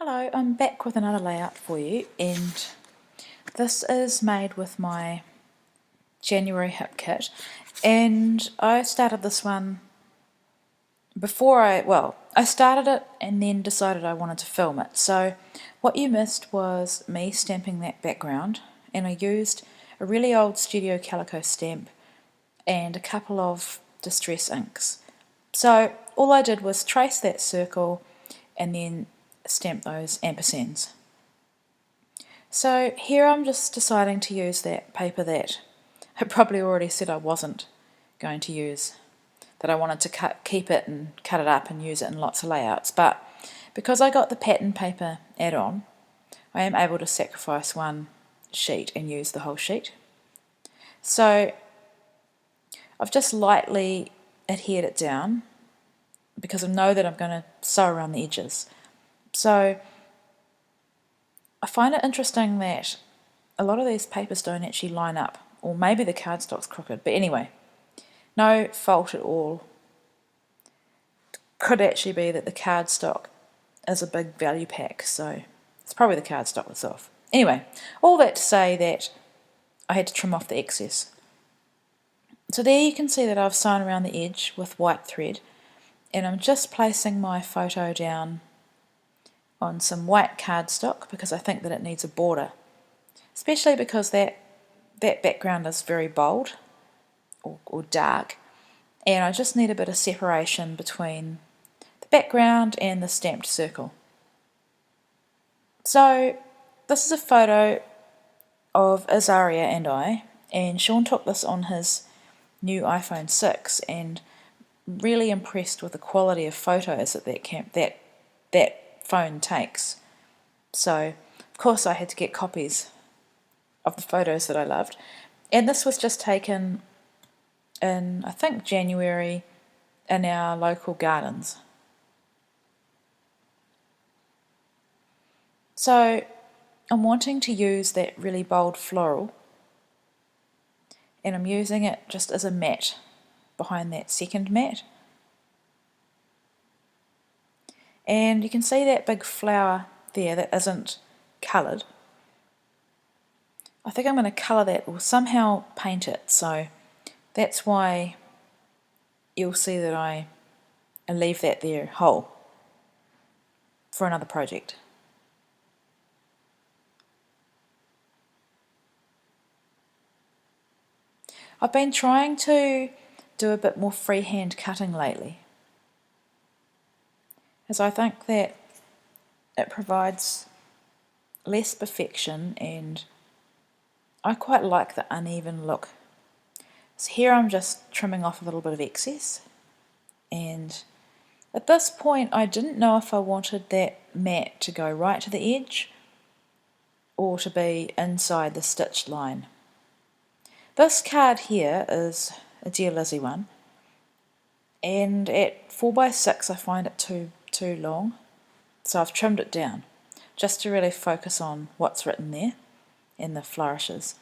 Hello, I'm back with another layout for you, and this is made with my January hip kit, and I started this one before I started it and then decided I wanted to film it. So what you missed was me stamping that background, and I used a really old Studio Calico stamp and a couple of distress inks. So all I did was trace that circle and then stamp those ampersands. So here I'm just deciding to use that paper that I probably already said I wasn't going to use, that I wanted to keep it and cut it up and use it in lots of layouts, but because I got the pattern paper add-on, I am able to sacrifice one sheet and use the whole sheet. So I've just lightly adhered it down because I know that I'm going to sew around the edges. So I find it interesting that a lot of these papers don't actually line up, or maybe the cardstock's crooked, but anyway, no fault at all. Could actually be that the cardstock is a big value pack, so it's probably the cardstock that's off. Anyway, all that to say that I had to trim off the excess. So there you can see that I've sewn around the edge with white thread, and I'm just placing my photo down on some white cardstock because I think that it needs a border, especially because that background is very bold or dark, and I just need a bit of separation between the background and the stamped circle. So this is a photo of Azaria and I, and Sean took this on his new iPhone 6 and really impressed with the quality of photos that phone takes. So of course I had to get copies of the photos that I loved, and this was just taken in, I think, January in our local gardens. So I'm wanting to use that really bold floral, and I'm using it just as a mat behind that second mat. And you can see that big flower there that isn't coloured. I think I'm going to colour that or somehow paint it, so that's why you'll see that I leave that there whole for another project. I've been trying to do a bit more freehand cutting lately, as I think that it provides less perfection and I quite like the uneven look. So here I'm just trimming off a little bit of excess, and at this point I didn't know if I wanted that mat to go right to the edge or to be inside the stitched line. This card here is a Dear Lizzie one, and at 4x6 I find it too long, so I've trimmed it down just to really focus on what's written there and the flourishes.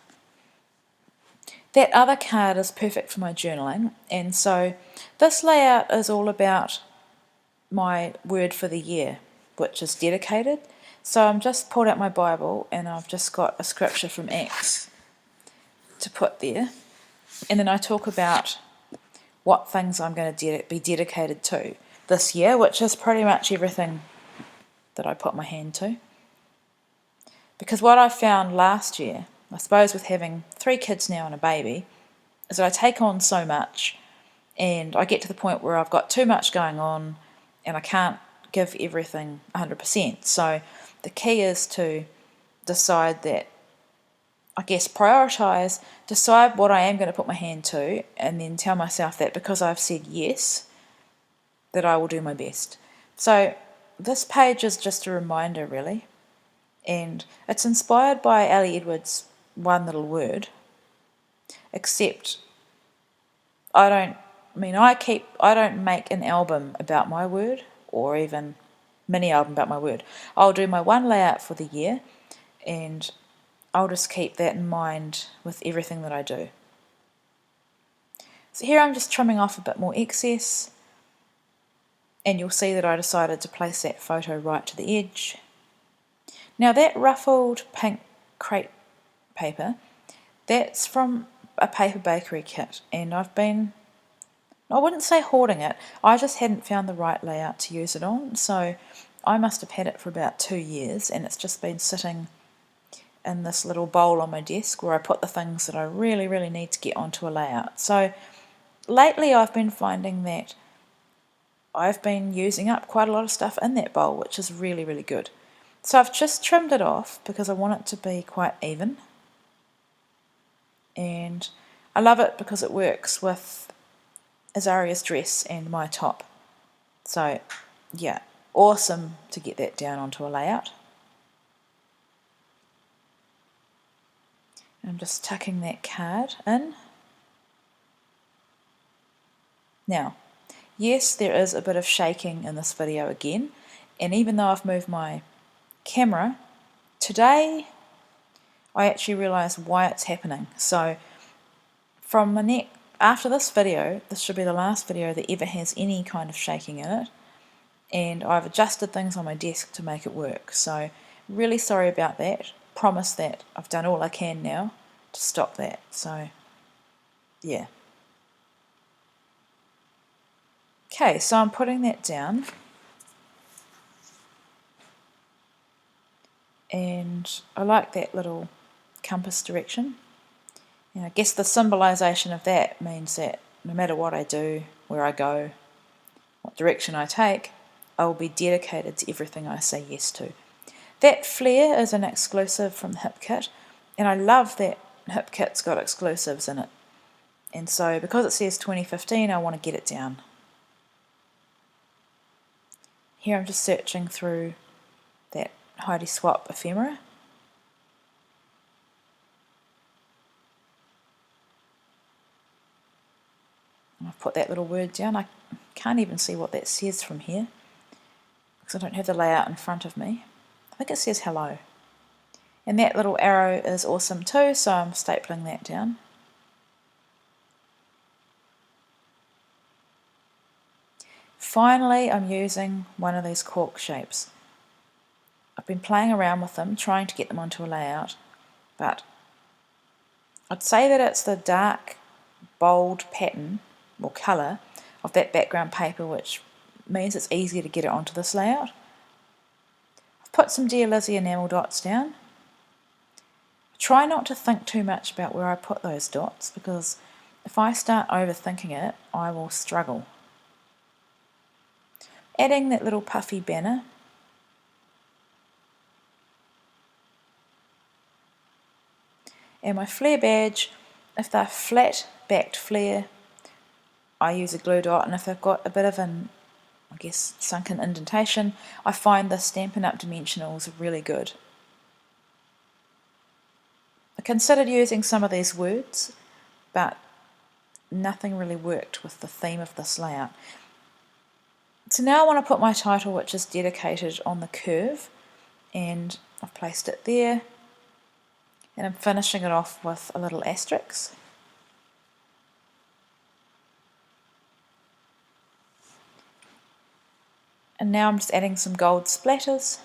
That other card is perfect for my journaling, and so this layout is all about my word for the year, which is dedicated. So I'm just pulled out my Bible and I've just got a scripture from Acts to put there, and then I talk about what things I'm going to be dedicated to this year, which is pretty much everything that I put my hand to. Because what I found last year, I suppose with having 3 kids now and a baby, is that I take on so much and I get to the point where I've got too much going on and I can't give everything 100%. So the key is to decide that, I guess, prioritise, decide what I am going to put my hand to, and then tell myself that because I've said yes, that I will do my best. So this page is just a reminder, really, and it's inspired by Ali Edwards' One Little Word, except I don't make an album about my word, or even mini album about my word. I'll do my one layout for the year, and I'll just keep that in mind with everything that I do. So here I'm just trimming off a bit more excess, and you'll see that I decided to place that photo right to the edge, Now that ruffled pink crepe paper, that's from a paper bakery kit, and I wouldn't say hoarding it, I just hadn't found the right layout to use it on, so I must have had it for about 2 years, and it's just been sitting in this little bowl on my desk where I put the things that I really, really need to get onto a layout. So lately I've been finding that I've been using up quite a lot of stuff in that bowl, which is really, really good. So I've just trimmed it off because I want it to be quite even. And I love it because it works with Azaria's dress and my top. So yeah, awesome to get that down onto a layout. I'm just tucking that card in. Now, yes, there is a bit of shaking in this video again, and even though I've moved my camera, today I actually realised why it's happening. So from after this video, this should be the last video that ever has any kind of shaking in it, and I've adjusted things on my desk to make it work. So really sorry about that. Promise that I've done all I can now to stop that. So yeah. Okay, so I'm putting that down, and I like that little compass direction. I guess the symbolisation of that means that no matter what I do, where I go, what direction I take, I will be dedicated to everything I say yes to. That flare is an exclusive from the Hip Kit, and I love that Hip Kit's got exclusives in it. And so because it says 2015, I want to get it down. Here I'm just searching through that Heidi Swap ephemera. And I've put that little word down. I can't even see what that says from here because I don't have the layout in front of me. I think it says hello. And that little arrow is awesome too, so I'm stapling that down. Finally, I'm using one of these cork shapes. I've been playing around with them, trying to get them onto a layout, but I'd say that it's the dark, bold pattern or colour of that background paper, which means it's easier to get it onto this layout. I've put some Dear Lizzie enamel dots down. Try not to think too much about where I put those dots, because if I start overthinking it, I will struggle. Adding that little puffy banner. And my flare badge, if they're flat backed flare, I use a glue dot, and if they've got a bit of an, I guess, sunken indentation, I find the Stampin' Up! Dimensionals really good. I considered using some of these words, but nothing really worked with the theme of this layout. So now I want to put my title, which is dedicated, on the curve, and I've placed it there, and I'm finishing it off with a little asterisk. And now I'm just adding some gold splatters.